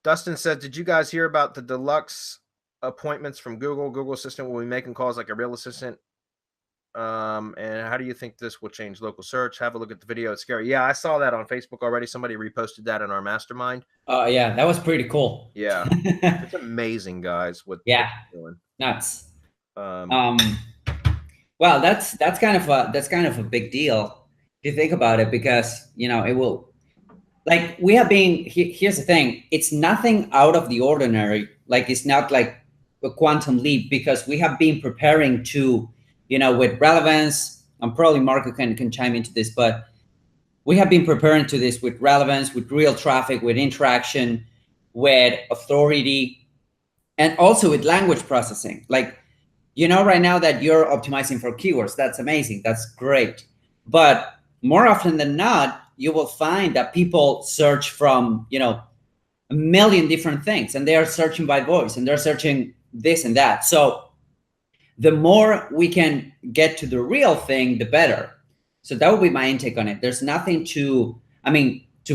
Dustin said, did you guys hear about the deluxe appointments from Google? Google Assistant will be making calls like a real assistant. And how do you think this will change local search? Have a look at the video. It's scary. Yeah, I saw that on Facebook already. Somebody reposted that in our mastermind. Yeah, that was pretty cool. Yeah, it's amazing, guys, what Yeah, they're doing. nuts. Um, Um, well, that's kind of a big deal if you think about it, because it will, like, we have been here's the thing, it's nothing out of the ordinary, like it's not like a quantum leap, because we have been preparing to, with relevance. And probably Marco can chime into this, but we have been preparing to this with relevance, with real traffic, with interaction, with authority, and also with language processing. Like, right now that you're optimizing for keywords, that's amazing, that's great. But more often than not, you will find that people search from a million different things, and they are searching by voice, and they're searching this and that. So the more we can get to the real thing, the better. So that would be my intake on it. There's nothing to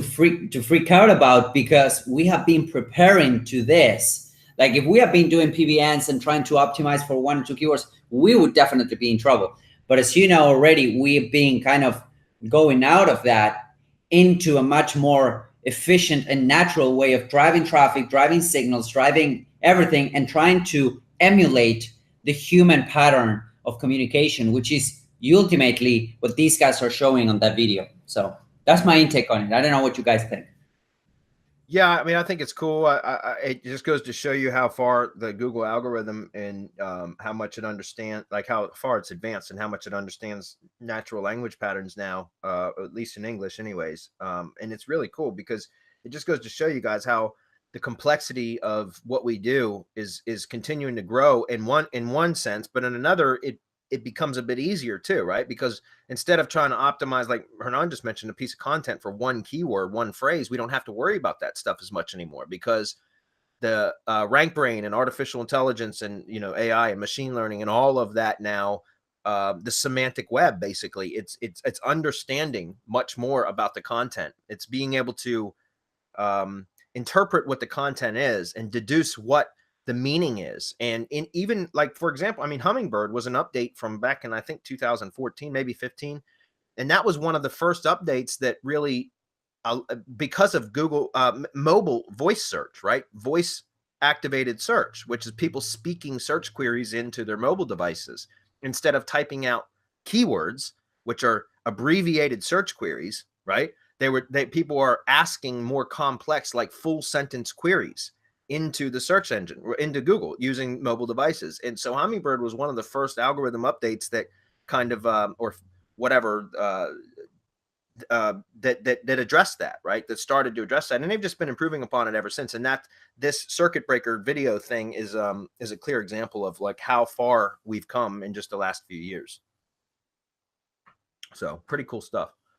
freak out about, because we have been preparing to this. Like, if we have been doing PBNs and trying to optimize for 1 or 2 keywords, we would definitely be in trouble. But as you know already, we've been kind of going out of that into a much more efficient and natural way of driving traffic, driving signals, driving everything, and trying to emulate the human pattern of communication, which is ultimately what these guys are showing on that video. So that's my intake on it. I don't know what you guys think. yeah, I mean, I think it's cool. It just goes to show you how far the Google algorithm and how much it understands, like how far it's advanced and how much it understands natural language patterns now, at least in English, anyways. And it's really cool because it just goes to show you guys how the complexity of what we do is continuing to grow in one sense, but in another, it becomes a bit easier too, right? Because instead of trying to optimize, like Hernan just mentioned, a piece of content for one keyword, one phrase, we don't have to worry about that stuff as much anymore, because the rank brain and artificial intelligence and AI and machine learning and all of that now, the semantic web, basically, it's understanding much more about the content. It's being able to interpret what the content is and deduce what the meaning is. And in even, like, for example, I mean, Hummingbird was an update from back in, I think, 2014, maybe 15. And that was one of the first updates that really, because of Google mobile voice search, right? Voice activated search, which is people speaking search queries into their mobile devices instead of typing out keywords, which are abbreviated search queries, right? People are asking more complex, like full sentence queries into the search engine, into Google, using mobile devices. And so Hummingbird was one of the first algorithm updates that kind of or whatever that addressed that, right? That started to address that, and they've just been improving upon it ever since. And that this circuit breaker video thing is a clear example of like how far we've come in just the last few years. So pretty cool stuff.